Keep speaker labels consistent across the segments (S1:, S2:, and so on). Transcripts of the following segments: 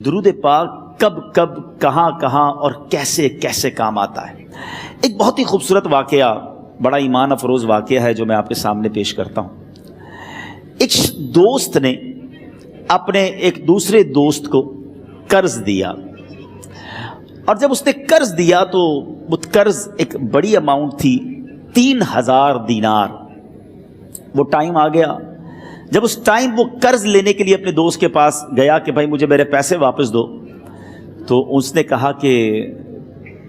S1: درود پاک کب کب کہاں کہاں اور کیسے کیسے کام آتا ہے۔ ایک بہت ہی خوبصورت واقعہ، بڑا ایمان افروز واقعہ ہے جو میں آپ کے سامنے پیش کرتا ہوں۔ ایک دوست نے اپنے ایک دوسرے دوست کو قرض دیا، اور جب اس نے قرض دیا تو وہ قرض ایک بڑی اماؤنٹ تھی، 3000 دینار۔ وہ ٹائم آ گیا جب اس ٹائم وہ قرض لینے کے لیے اپنے دوست کے پاس گیا کہ بھائی مجھے میرے پیسے واپس دو، تو اس نے کہا کہ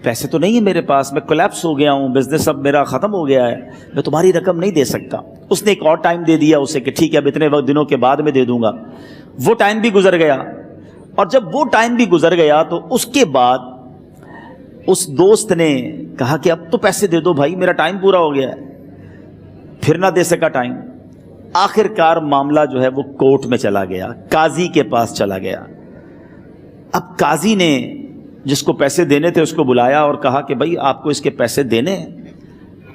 S1: پیسے تو نہیں ہے میرے پاس، میں کولیپس ہو گیا ہوں، بزنس اب میرا ختم ہو گیا ہے، میں تمہاری رقم نہیں دے سکتا۔ اس نے ایک اور ٹائم دے دیا اسے کہ ٹھیک ہے اب اتنے وقت دنوں کے بعد میں دے دوں گا۔ وہ ٹائم بھی گزر گیا، اور جب وہ ٹائم بھی گزر گیا تو اس کے بعد اس دوست نے کہا کہ اب تو پیسے دے دو بھائی، میرا ٹائم پورا ہو گیا ہے۔ پھر نہ دے سکا ٹائم۔ آخر کار معاملہ جو ہے وہ کورٹ میں چلا گیا، قاضی کے پاس چلا گیا۔ اب قاضی نے جس کو پیسے دینے تھے اس کو بلایا اور کہا کہ بھائی آپ کو اس کے پیسے دینے ہیں؟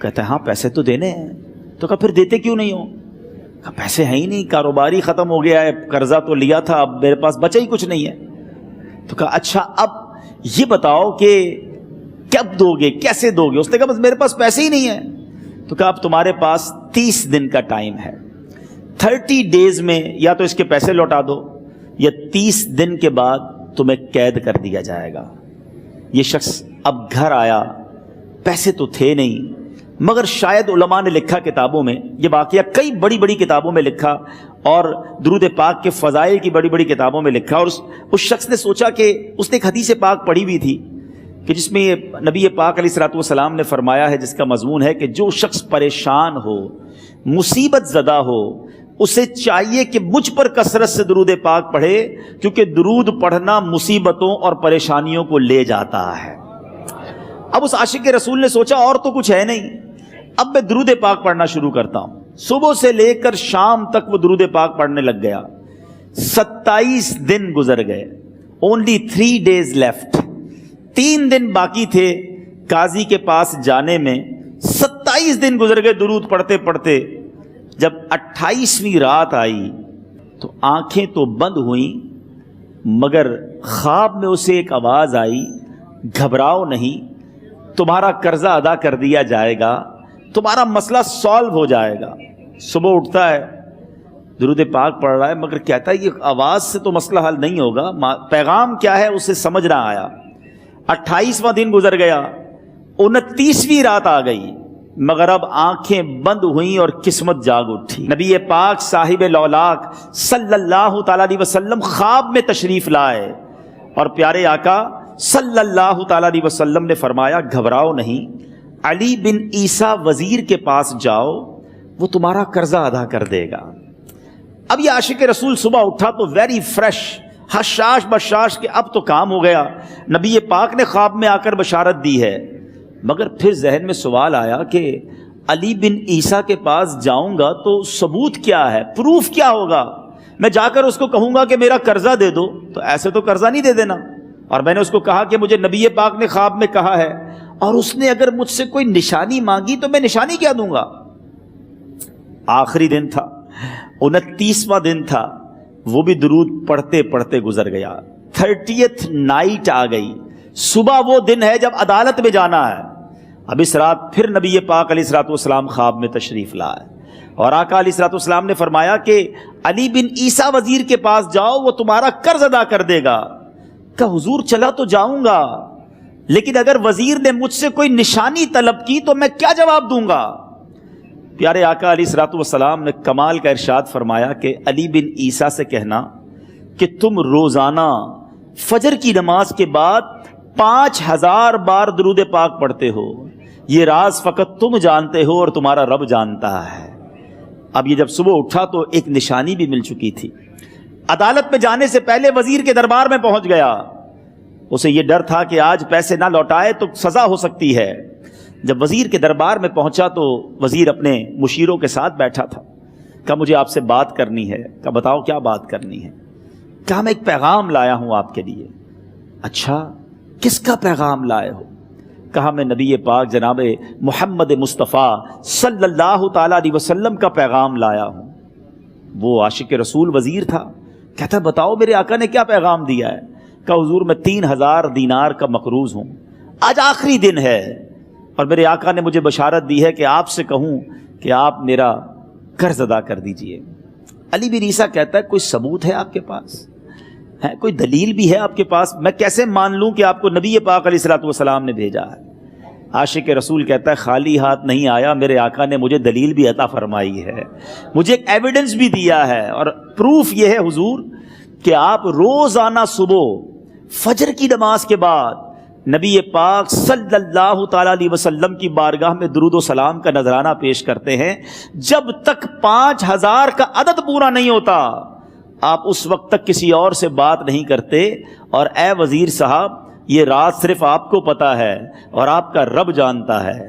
S1: کہتا ہے ہاں پیسے تو دینے ہیں۔ تو کہا پھر دیتے کیوں نہیں ہو؟ کہا پیسے ہیں ہی نہیں، کاروبار ہی ختم ہو گیا ہے، قرضہ تو لیا تھا، اب میرے پاس بچا ہی کچھ نہیں ہے۔ تو کہا اچھا اب یہ بتاؤ کہ کب دو گے، کیسے دو گے؟ اس نے کہا بس میرے پاس پیسے ہی نہیں ہیں۔ تو کہا اب تمہارے پاس 30 دن کا ٹائم ہے، 30 ڈیز میں یا تو اس کے پیسے لوٹا دو یا 30 دن کے بعد تمہیں قید کر دیا جائے گا۔ یہ شخص اب گھر آیا، پیسے تو تھے نہیں، مگر شاید علماء نے لکھا کتابوں میں، یہ واقعہ کئی بڑی بڑی کتابوں میں لکھا اور درود پاک کے فضائل کی بڑی بڑی کتابوں میں لکھا، اور اس شخص نے سوچا کہ اس نے ایک حدیث پاک پڑھی ہوئی تھی کہ جس میں نبی پاک علیہ الصلوۃ والسلام نے فرمایا ہے، جس کا مضمون ہے کہ جو شخص پریشان ہو، مصیبت زدہ ہو، اسے چاہیے کہ مجھ پر کثرت سے درود پاک پڑھے، کیونکہ درود پڑھنا مصیبتوں اور پریشانیوں کو لے جاتا ہے۔ اب اس عاشق رسول نے سوچا اور تو کچھ ہے نہیں، اب میں درود پاک پڑھنا شروع کرتا ہوں۔ صبح سے لے کر شام تک وہ درود پاک پڑھنے لگ گیا۔ 27 دن گزر گئے، only 3 days left، 3 دن باقی تھے قاضی کے پاس جانے میں۔ 27 دن گزر گئے درود پڑھتے پڑھتے۔ جب 28ویں رات آئی تو آنکھیں تو بند ہوئیں، مگر خواب میں اسے ایک آواز آئی، گھبراؤ نہیں، تمہارا قرضہ ادا کر دیا جائے گا، تمہارا مسئلہ سالو ہو جائے گا۔ صبح اٹھتا ہے، درود پاک پڑھ رہا ہے، مگر کہتا ہے یہ آواز سے تو مسئلہ حل نہیں ہوگا، پیغام کیا ہے اسے سمجھ نہ آیا۔ 28واں دن گزر گیا، 29ویں رات آ گئی، مگر اب آنکھیں بند ہوئیں اور قسمت جاگ اٹھی۔ نبی پاک صاحب لولاک صلی اللہ تعالیٰ علیہ وسلم خواب میں تشریف لائے، اور پیارے آقا صلی اللہ تعالیٰ علیہ وسلم نے فرمایا گھبراؤ نہیں، علی بن عیسیٰ وزیر کے پاس جاؤ، وہ تمہارا قرضہ ادا کر دے گا۔ اب یہ عاشق رسول صبح اٹھا تو ویری فریش، حشاش بشاش کہ اب تو کام ہو گیا، نبی پاک نے خواب میں آ کر بشارت دی ہے۔ مگر پھر ذہن میں سوال آیا کہ علی بن عیسیٰ کے پاس جاؤں گا تو ثبوت کیا ہے، پروف کیا ہوگا؟ میں جا کر اس کو کہوں گا کہ میرا قرضہ دے دو، تو ایسے تو قرضہ نہیں دے دینا، اور میں نے اس کو کہا کہ مجھے نبی پاک نے خواب میں کہا ہے، اور اس نے اگر مجھ سے کوئی نشانی مانگی تو میں نشانی کیا دوں گا؟ آخری دن تھا، 29واں دن تھا، وہ بھی درود پڑھتے پڑھتے گزر گیا۔ 30th نائٹ آ گئی، صبح وہ دن ہے جب عدالت میں جانا ہے۔ اب اس رات پھر نبی پاک علیہ الصلوۃ والسلام خواب میں تشریف لائے، اور آقا علیہ الصلوۃ والسلام نے فرمایا کہ علی بن عیسیٰ وزیر کے پاس جاؤ، وہ تمہارا قرض ادا کر دے گا۔ کہ حضور چلا تو جاؤں گا، لیکن اگر وزیر نے مجھ سے کوئی نشانی طلب کی تو میں کیا جواب دوں گا؟ پیارے آقا علیہ الصلوۃ والسلام نے کمال کا ارشاد فرمایا کہ علی بن عیسیٰ سے کہنا کہ تم روزانہ فجر کی نماز کے بعد 5000 بار درود پاک پڑھتے ہو، یہ راز فقط تم جانتے ہو اور تمہارا رب جانتا ہے۔ اب یہ جب صبح اٹھا تو ایک نشانی بھی مل چکی تھی۔ عدالت میں جانے سے پہلے وزیر کے دربار میں پہنچ گیا، اسے یہ ڈر تھا کہ آج پیسے نہ لوٹائے تو سزا ہو سکتی ہے۔ جب وزیر کے دربار میں پہنچا تو وزیر اپنے مشیروں کے ساتھ بیٹھا تھا۔ کہا مجھے آپ سے بات کرنی ہے۔ کہا بتاؤ کیا بات کرنی ہے؟ کہا میں ایک پیغام لایا ہوں آپ کے لیے۔ اچھا کس کا پیغام لائے ہو؟ کہا میں نبی پاک جناب محمد مصطفیٰ صلی اللہ تعالیٰ علیہ وسلم کا پیغام لایا ہوں۔ وہ عاشق رسول وزیر تھا، کہتا بتاؤ میرے آقا نے کیا پیغام دیا ہے؟ کہا حضور میں 3000 دینار کا مقروض ہوں، آج آخری دن ہے اور میرے آقا نے مجھے بشارت دی ہے کہ آپ سے کہوں کہ آپ میرا قرض ادا کر دیجئے۔ علی بن عیسیٰ کہتا ہے کوئی ثبوت ہے آپ کے پاس؟ ہے کوئی دلیل بھی ہے آپ کے پاس؟ میں کیسے مان لوں کہ آپ کو نبی پاک علیہ الصلوۃ والسلام نے بھیجا ہے؟ عاشق رسول کہتا ہے خالی ہاتھ نہیں آیا، میرے آقا نے مجھے دلیل بھی عطا فرمائی ہے، مجھے ایک ایویڈنس بھی دیا ہے، اور پروف یہ ہے حضور کہ آپ روزانہ صبح فجر کی نماز کے بعد نبی پاک صلی اللہ تعالیٰ علیہ وسلم کی بارگاہ میں درود و سلام کا نذرانہ پیش کرتے ہیں۔ جب تک 5000 کا عدد پورا نہیں ہوتا آپ اس وقت تک کسی اور سے بات نہیں کرتے، اور اے وزیر صاحب یہ رات صرف آپ کو پتہ ہے اور آپ کا رب جانتا ہے۔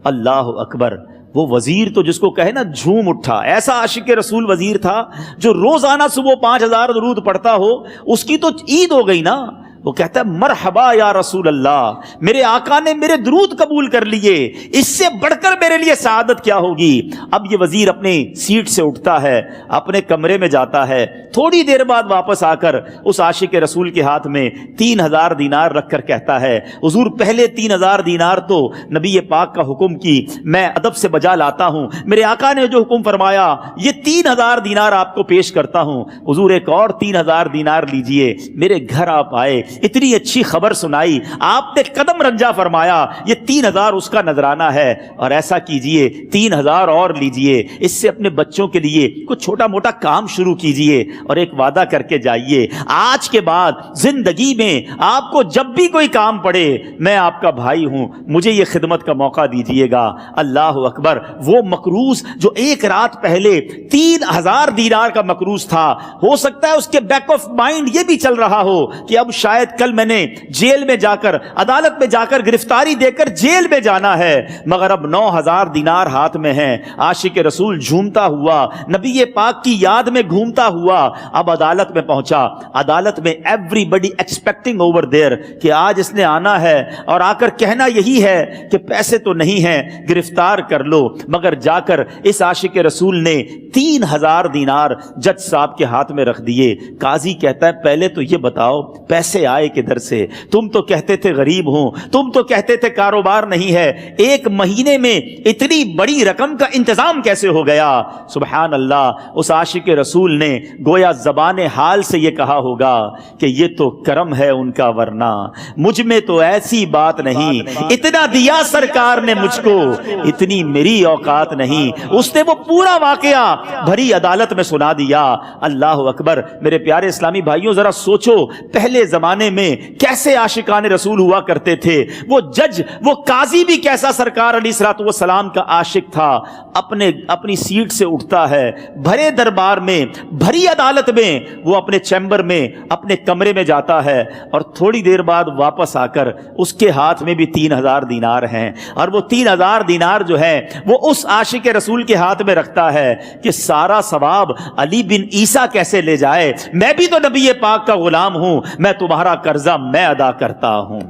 S1: اللہ اکبر! وہ وزیر تو جس کو کہے نا جھوم اٹھا، ایسا عاشق رسول وزیر تھا جو روزانہ صبح 5000 درود پڑھتا ہو، اس کی تو عید ہو گئی نا۔ وہ کہتا ہے مرحبا یا رسول اللہ، میرے آقا نے میرے درود قبول کر لیے، اس سے بڑھ کر میرے لیے سعادت کیا ہوگی۔ اب یہ وزیر اپنی سیٹ سے اٹھتا ہے، اپنے کمرے میں جاتا ہے، تھوڑی دیر بعد واپس آ کر اس عاشق رسول کے ہاتھ میں 3000 دینار رکھ کر کہتا ہے حضور پہلے 3000 دینار تو نبی پاک کا حکم کی میں ادب سے بجا لاتا ہوں، میرے آقا نے جو حکم فرمایا یہ 3000 دینار آپ کو پیش کرتا ہوں، حضور ایک اور 3000 دینار لیجئے۔ میرے گھر آپ آئے، اتنی اچھی خبر سنائی، آپ نے قدم رنجا فرمایا، یہ 3000 اس کا نذرانہ ہے، اور ایسا کیجئے 3000 اور لیجئے، اس سے اپنے بچوں کے لیے کچھ چھوٹا موٹا کام شروع کیجئے، اور ایک وعدہ کر کے جائیے آج کے بعد زندگی میں آپ کو جب بھی کوئی کام پڑے میں آپ کا بھائی ہوں، مجھے یہ خدمت کا موقع دیجئے گا۔ اللہ اکبر! وہ مقروض جو ایک رات پہلے 3000 دینار کا مقروض تھا، ہو سکتا ہے اس کے بیک آف مائنڈ یہ بھی چل رہا ہو کہ اب شاید کل میں نے جیل میں جا کر، عدالت میں جا کر گرفتاری دے کر جیل میں جانا ہے، مگر اب 9000 دینار ہاتھ میں ہیں۔ عاشق رسول جھومتا ہوا نبی پاک کی یاد میں گھومتا ہوا اب عدالت میں پہنچا۔ عدالت میں everybody expecting over there کہ آج اس نے آنا ہے اور آ کر کہنا یہی ہے کہ پیسے تو نہیں ہیں، گرفتار کر لو، مگر جا کر اس عاشق رسول نے 3000 دینار جج صاحب کے ہاتھ میں رکھ دیے۔ قاضی کہتا ہے پہلے تو یہ بتاؤ پیسے آئے کدھر سے؟ تم تو کہتے تھے غریب ہوں، تم تو کہتے تھے کاروبار نہیں ہے، ایک مہینے میں اتنی بڑی رقم کا انتظام کیسے ہو گیا؟ سبحان اللہ! اس عاشق رسول نے گویا زبان حال سے یہ کہا ہوگا کہ یہ تو کرم ہے ان کا، ورنہ مجھ میں تو ایسی بات نہیں، اتنا دیا سرکار نے مجھ کو، اتنی میری اوقات نہیں۔ اس نے وہ پورا واقعہ بھری عدالت میں سنا دیا۔ اللہ اکبر! میرے پیارے اسلامی بھائیوں ذرا سوچو پہلے زمانے میں کیسے عاشقان رسول ہوا کرتے تھے، وہ جج، وہ قاضی بھی کیسا سرکار علیہ الصلوۃ والسلام کا عاشق تھا۔ اپنی سیٹ سے اٹھتا ہے، بھرے دربار میں، بھری عدالت میں، وہ اپنے چیمبر میں، اپنے کمرے میں جاتا ہے، اور تھوڑی دیر بعد واپس آ کر اس کے ہاتھ میں بھی 3000 دینار ہیں، اور وہ 3000 دینار جو ہے وہ اس عاشق رسول کے ہاتھ میں رکھتا ہے کہ سارا ثواب علی بن عیسیٰ کیسے لے جائے، میں بھی تو نبی پاک کا غلام ہوں، میں تمہارا قرضہ میں ادا کرتا ہوں۔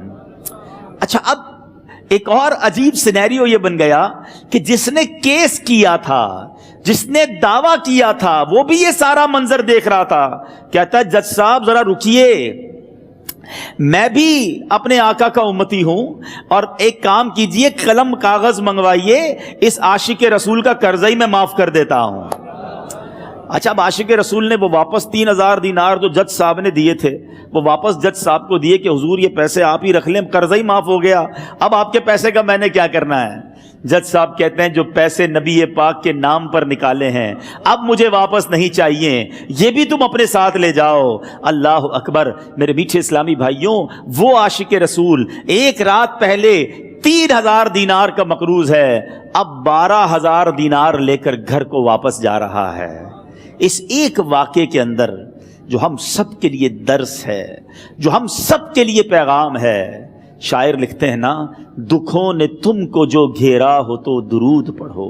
S1: اچھا، اب ایک اور عجیب سینیریو یہ بن گیا کہ جس نے کیس کیا تھا، جس نے دعویٰ کیا تھا، وہ بھی یہ سارا منظر دیکھ رہا تھا۔ کہتا ہے جج صاحب ذرا رکیے، میں بھی اپنے آقا کا امتی ہوں، اور ایک کام کیجئے، قلم کاغذ منگوائیے، اس عاشق رسول کا قرضہ ہی میں معاف کر دیتا ہوں۔ اچھا، اب عاشق رسول نے وہ واپس 3000 دینار جو جج صاحب نے دیے تھے وہ واپس جج صاحب کو دیے کہ حضور یہ پیسے آپ ہی رکھ لیں، قرضہ ہی معاف ہو گیا، اب آپ کے پیسے کا میں نے کیا کرنا ہے؟ جج صاحب کہتے ہیں جو پیسے نبی پاک کے نام پر نکالے ہیں اب مجھے واپس نہیں چاہیے، یہ بھی تم اپنے ساتھ لے جاؤ۔ اللہ اکبر! میرے میٹھے اسلامی بھائیوں، وہ عاشق رسول ایک رات پہلے 3000 دینار کا مقروض ہے، اب 12000 دینار لے کر گھر کو واپس جا رہا ہے۔ اس ایک واقعے کے اندر جو ہم سب کے لیے درس ہے، جو ہم سب کے لیے پیغام ہے۔ شاعر لکھتے ہیں نا، دکھوں نے تم کو جو گھیرا ہو تو درود پڑھو،